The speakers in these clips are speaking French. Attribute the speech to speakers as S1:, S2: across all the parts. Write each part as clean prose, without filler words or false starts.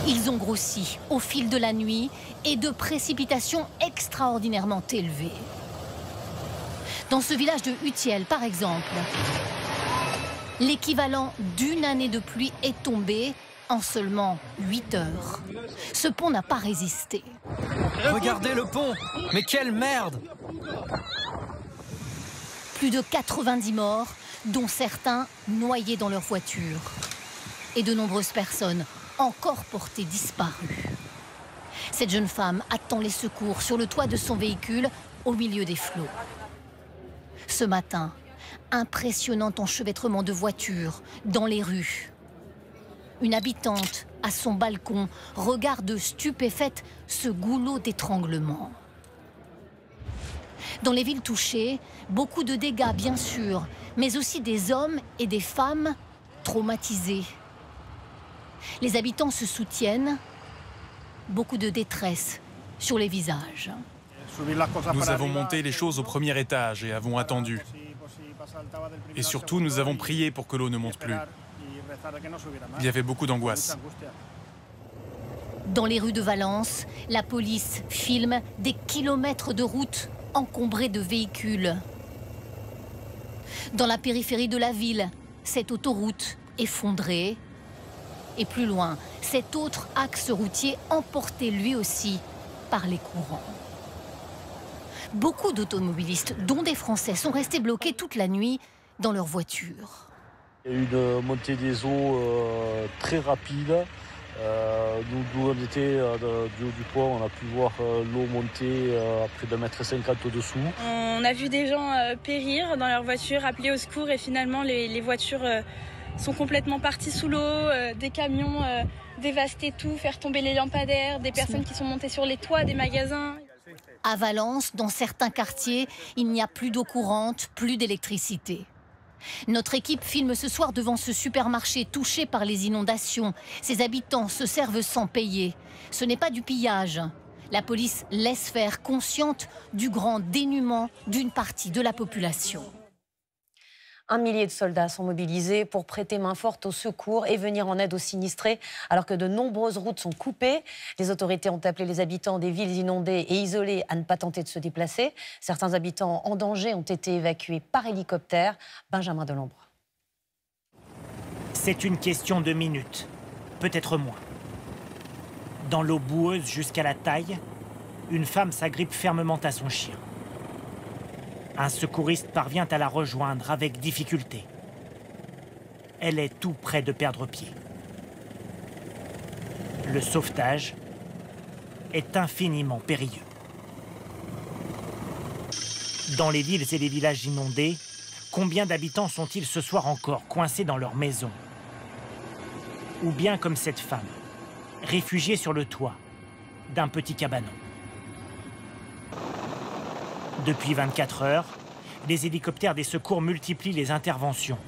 S1: Ils ont grossi au fil de la nuit et de précipitations extraordinairement élevées. Dans ce village de Utiel, par exemple, l'équivalent d'une année de pluie est tombé en seulement 8 heures. Ce pont n'a pas résisté.
S2: Regardez le pont! Mais quelle merde!
S1: Plus de 90 morts, dont certains noyés dans leur voiture. Et de nombreuses personnes encore portées disparues. Cette jeune femme attend les secours sur le toit de son véhicule au milieu des flots. Ce matin, impressionnant enchevêtrement de voitures dans les rues. Une habitante, à son balcon, regarde stupéfaite ce goulot d'étranglement. Dans les villes touchées, beaucoup de dégâts bien sûr, mais aussi des hommes et des femmes traumatisés. Les habitants se soutiennent, beaucoup de détresse sur les visages.
S3: Nous avons monté les choses au premier étage et avons attendu. Et surtout, nous avons prié pour que l'eau ne monte plus. Il y avait beaucoup d'angoisse.
S1: Dans les rues de Valence, la police filme des kilomètres de routes encombrées de véhicules. Dans la périphérie de la ville, cette autoroute effondrée. Et plus loin, cet autre axe routier emporté lui aussi par les courants. Beaucoup d'automobilistes, dont des Français, sont restés bloqués toute la nuit dans leur voiture.
S4: Il y a eu une montée des eaux très rapide. D'où on était du haut du pont, on a pu voir l'eau monter à près de 1,50 m au-dessous.
S5: On a vu des gens périr dans leur voiture, appeler au secours et finalement les voitures sont complètement parties sous l'eau, des camions dévaster tout, faire tomber les lampadaires, des personnes qui sont montées sur les toits des magasins.
S1: À Valence, dans certains quartiers, il n'y a plus d'eau courante, plus d'électricité. Notre équipe filme ce soir devant ce supermarché touché par les inondations. Ses habitants se servent sans payer. Ce n'est pas du pillage. La police laisse faire, consciente du grand dénuement d'une partie de la population.
S6: 1 millier de soldats sont mobilisés pour prêter main forte au secours et venir en aide aux sinistrés, alors que de nombreuses routes sont coupées. Les autorités ont appelé les habitants des villes inondées et isolées à ne pas tenter de se déplacer. Certains habitants en danger ont été évacués par hélicoptère. Benjamin Delambre.
S7: C'est une question de minutes, peut-être moins. Dans l'eau boueuse jusqu'à la taille, une femme s'agrippe fermement à son chien. Un secouriste parvient à la rejoindre avec difficulté. Elle est tout près de perdre pied. Le sauvetage est infiniment périlleux. Dans les villes et les villages inondés, combien d'habitants sont-ils ce soir encore coincés dans leur maison? Ou bien comme cette femme, réfugiée sur le toit d'un petit cabanon. Depuis 24 heures, les hélicoptères des secours multiplient les interventions.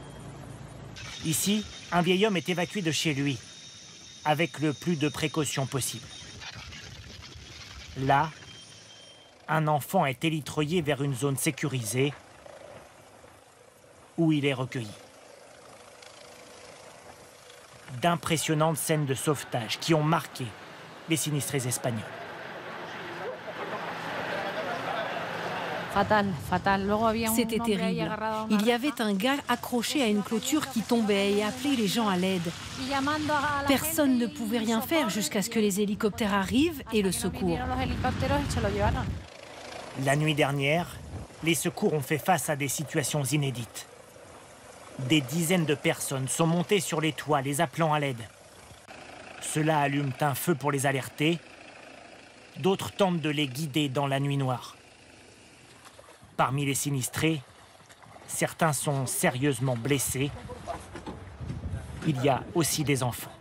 S7: Ici, un vieil homme est évacué de chez lui, avec le plus de précautions possible. Là, un enfant est élitreillé vers une zone sécurisée où il est recueilli. D'impressionnantes scènes de sauvetage qui ont marqué les sinistrés espagnols.
S8: C'était terrible. Il y avait un gars accroché à une clôture qui tombait et appelait les gens à l'aide. Personne ne pouvait rien faire jusqu'à ce que les hélicoptères arrivent et le secours.
S7: La nuit dernière, les secours ont fait face à des situations inédites. Des dizaines de personnes sont montées sur les toits, les appelant à l'aide. Ceux-là allument un feu pour les alerter. D'autres tentent de les guider dans la nuit noire. Parmi les sinistrés, certains sont sérieusement blessés. Il y a aussi des enfants.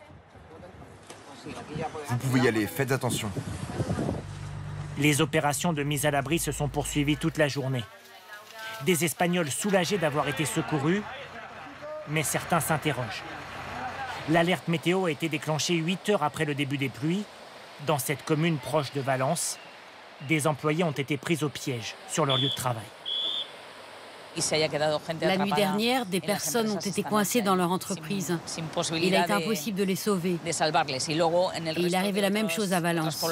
S9: Vous pouvez y aller, faites attention.
S7: Les opérations de mise à l'abri se sont poursuivies toute la journée. Des Espagnols soulagés d'avoir été secourus, mais certains s'interrogent. L'alerte météo a été déclenchée 8 heures après le début des pluies. Dans cette commune proche de Valence, des employés ont été pris au piège sur leur lieu de travail.
S8: La nuit dernière, des personnes ont été coincées dans leur entreprise. Il a été impossible de les sauver. Et il est arrivé la même chose à Valence.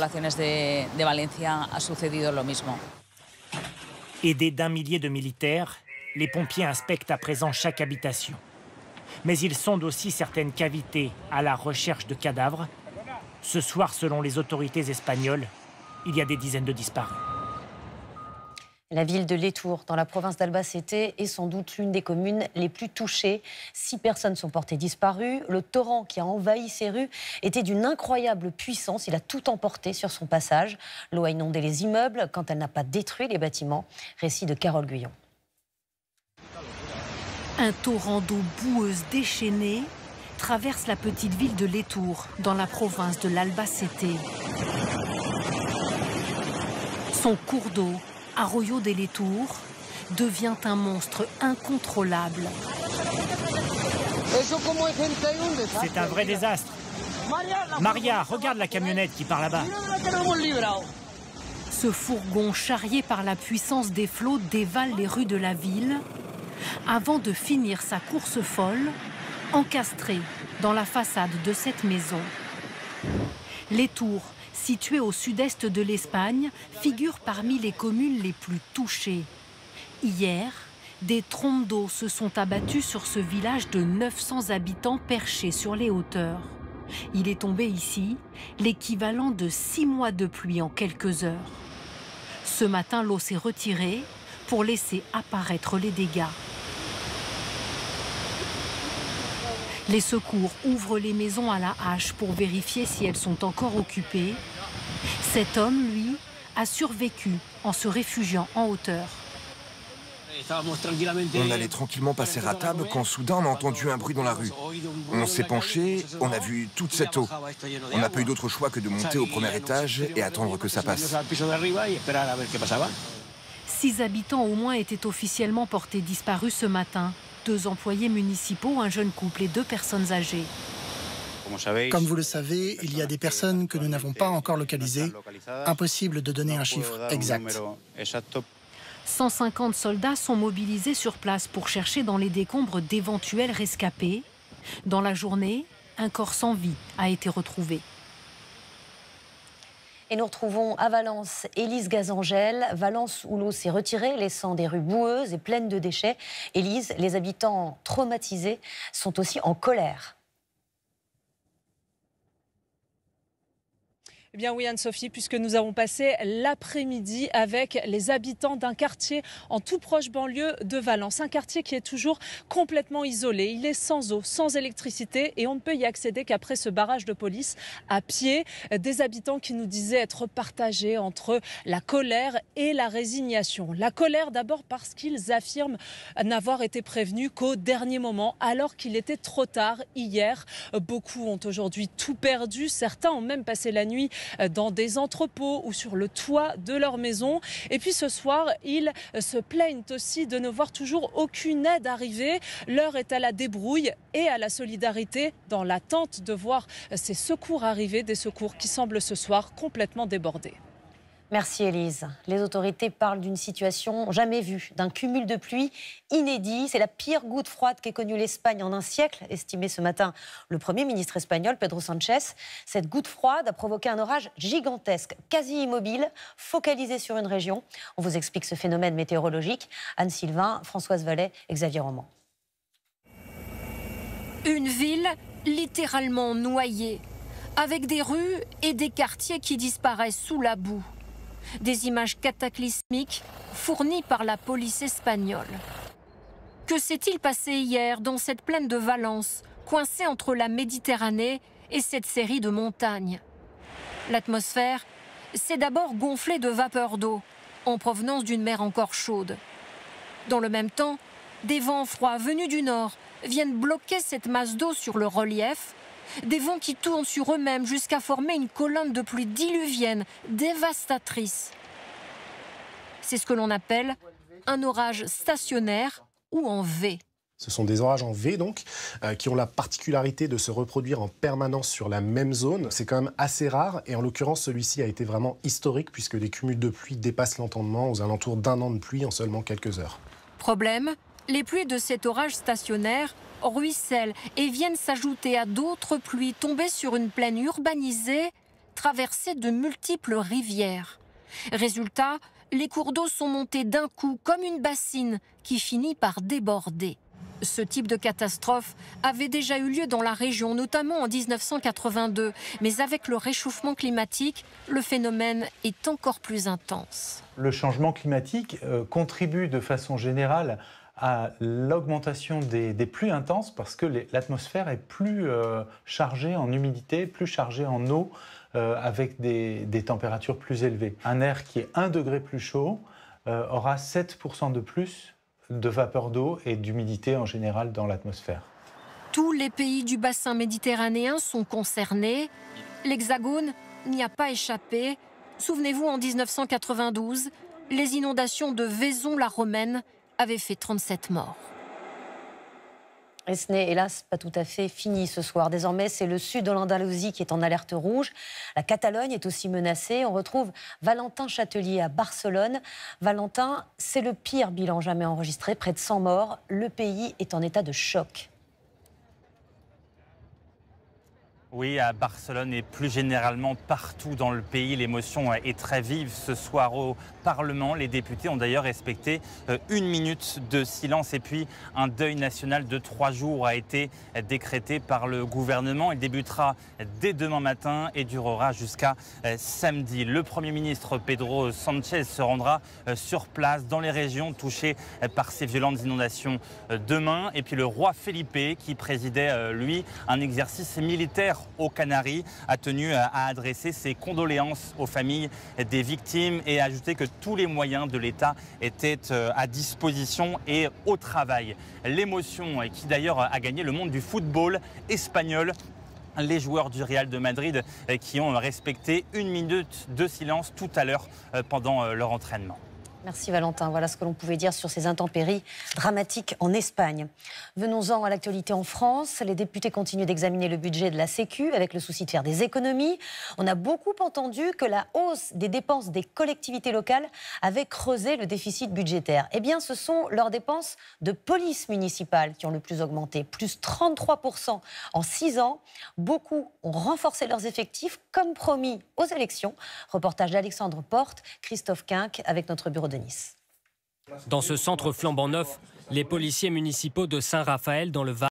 S7: Aidés d'un millier de militaires, les pompiers inspectent à présent chaque habitation. Mais ils sondent aussi certaines cavités à la recherche de cadavres. Ce soir, selon les autorités espagnoles, il y a des dizaines de disparus.
S6: La ville de Létour, dans la province d'Albacete, est sans doute l'une des communes les plus touchées. 6 personnes sont portées disparues. Le torrent qui a envahi ces rues était d'une incroyable puissance. Il a tout emporté sur son passage. L'eau a inondé les immeubles quand elle n'a pas détruit les bâtiments. Récit de Carole Guyon.
S8: Un torrent d'eau boueuse déchaînée traverse la petite ville de Létour, dans la province de l'Albacete. Son cours d'eau, Arroyo de Létour, devient un monstre incontrôlable.
S7: C'est un vrai désastre. Maria, regarde la camionnette qui part là-bas.
S8: Ce fourgon, charrié par la puissance des flots, dévale les rues de la ville avant de finir sa course folle, encastré dans la façade de cette maison. Létour, située au sud-est de l'Espagne, figure parmi les communes les plus touchées. Hier, des trompes d'eau se sont abattues sur ce village de 900 habitants perchés sur les hauteurs. Il est tombé ici l'équivalent de 6 mois de pluie en quelques heures. Ce matin, l'eau s'est retirée pour laisser apparaître les dégâts. Les secours ouvrent les maisons à la hache pour vérifier si elles sont encore occupées. Cet homme, lui, a survécu en se réfugiant en hauteur.
S9: On allait tranquillement passer à table quand soudain on a entendu un bruit dans la rue. On s'est penché, on a vu toute cette eau. On n'a pas eu d'autre choix que de monter au premier étage et attendre que ça passe.
S8: 6 habitants au moins étaient officiellement portés disparus ce matin. 2 employés municipaux, un jeune couple et 2 personnes âgées.
S10: Comme vous le savez, il y a des personnes que nous n'avons pas encore localisées. Impossible de donner un chiffre exact.
S8: 150 soldats sont mobilisés sur place pour chercher dans les décombres d'éventuels rescapés. Dans la journée, un corps sans vie a été retrouvé.
S6: Et nous retrouvons à Valence Élise Gazangel. Valence où l'eau s'est retirée, laissant des rues boueuses et pleines de déchets. Élise, les habitants traumatisés sont aussi en colère.
S11: Eh bien oui Anne-Sophie, puisque nous avons passé l'après-midi avec les habitants d'un quartier en tout proche banlieue de Valence. Un quartier qui est toujours complètement isolé. Il est sans eau, sans électricité et on ne peut y accéder qu'après ce barrage de police à pied. Des habitants qui nous disaient être partagés entre la colère et la résignation. La colère d'abord parce qu'ils affirment n'avoir été prévenus qu'au dernier moment, alors qu'il était trop tard hier. Beaucoup ont aujourd'hui tout perdu. Certains ont même passé la nuit dans des entrepôts ou sur le toit de leur maison. Et puis ce soir, ils se plaignent aussi de ne voir toujours aucune aide arriver. L'heure est à la débrouille et à la solidarité dans l'attente de voir ces secours arriver, des secours qui semblent ce soir complètement débordés.
S6: Merci Élise. Les autorités parlent d'une situation jamais vue, d'un cumul de pluie inédit. C'est la pire goutte froide qu'ait connue l'Espagne en un siècle, estimé ce matin le Premier ministre espagnol, Pedro Sánchez. Cette goutte froide a provoqué un orage gigantesque, quasi immobile, focalisé sur une région. On vous explique ce phénomène météorologique. Anne Sylvain, Françoise Vallet et Xavier Roman.
S12: Une ville littéralement noyée, avec des rues et des quartiers qui disparaissent sous la boue. Des images cataclysmiques fournies par la police espagnole. Que s'est-il passé hier dans cette plaine de Valence, coincée entre la Méditerranée et cette série de montagnes? L'atmosphère s'est d'abord gonflée de vapeur d'eau, en provenance d'une mer encore chaude. Dans le même temps, des vents froids venus du nord viennent bloquer cette masse d'eau sur le relief. Des vents qui tournent sur eux-mêmes jusqu'à former une colonne de pluie diluvienne dévastatrice. C'est ce que l'on appelle un orage stationnaire ou en V.
S13: Ce sont des orages en V, donc, qui ont la particularité de se reproduire en permanence sur la même zone. C'est quand même assez rare, et en l'occurrence, celui-ci a été vraiment historique, puisque les cumuls de pluie dépassent l'entendement aux alentours d'1 an de pluie en seulement quelques heures.
S12: Problème, les pluies de cet orage stationnaire ruissellent et viennent s'ajouter à d'autres pluies tombées sur une plaine urbanisée, traversée de multiples rivières. Résultat, les cours d'eau sont montés d'un coup comme une bassine qui finit par déborder. Ce type de catastrophe avait déjà eu lieu dans la région, notamment en 1982. Mais avec le réchauffement climatique, le phénomène est encore plus intense.
S14: Le changement climatique contribue de façon générale à l'augmentation des pluies intenses parce que l'atmosphère est plus chargée en humidité, plus chargée en eau, avec des températures plus élevées. Un air qui est 1 degré plus chaud aura 7% de plus de vapeur d'eau et d'humidité en général dans l'atmosphère.
S12: Tous les pays du bassin méditerranéen sont concernés. L'Hexagone n'y a pas échappé. Souvenez-vous, en 1992, les inondations de Vaison-la-Romaine avaient fait 37 morts.
S6: Et ce n'est hélas pas tout à fait fini ce soir. Désormais, c'est le sud de l'Andalousie qui est en alerte rouge. La Catalogne est aussi menacée. On retrouve Valentin Châtelier à Barcelone. Valentin, c'est le pire bilan jamais enregistré, près de 100 morts. Le pays est en état de choc.
S15: Oui, à Barcelone et plus généralement partout dans le pays, l'émotion est très vive ce soir au Parlement. Les députés ont d'ailleurs respecté 1 minute de silence et puis un deuil national de 3 jours a été décrété par le gouvernement. Il débutera dès demain matin et durera jusqu'à samedi. Le Premier ministre Pedro Sánchez se rendra sur place dans les régions touchées par ces violentes inondations demain. Et puis le roi Felipe qui présidait, lui, un exercice militaire aux Canaries, a tenu à adresser ses condoléances aux familles des victimes et a ajouté que tous les moyens de l'État étaient à disposition et au travail. L'émotion qui d'ailleurs a gagné le monde du football espagnol. Les joueurs du Real de Madrid qui ont respecté 1 minute de silence tout à l'heure pendant leur entraînement.
S6: Merci Valentin. Voilà ce que l'on pouvait dire sur ces intempéries dramatiques en Espagne. Venons-en à l'actualité en France. Les députés continuent d'examiner le budget de la Sécu avec le souci de faire des économies. On a beaucoup entendu que la hausse des dépenses des collectivités locales avait creusé le déficit budgétaire. Eh bien, ce sont leurs dépenses de police municipale qui ont le plus augmenté, plus 33% en 6 ans. Beaucoup ont renforcé leurs effectifs, comme promis aux élections. Reportage d'Alexandre Porte, Christophe Quinck avec notre bureau de Nice.
S16: Dans ce centre flambant neuf, les policiers municipaux de Saint-Raphaël dans le Var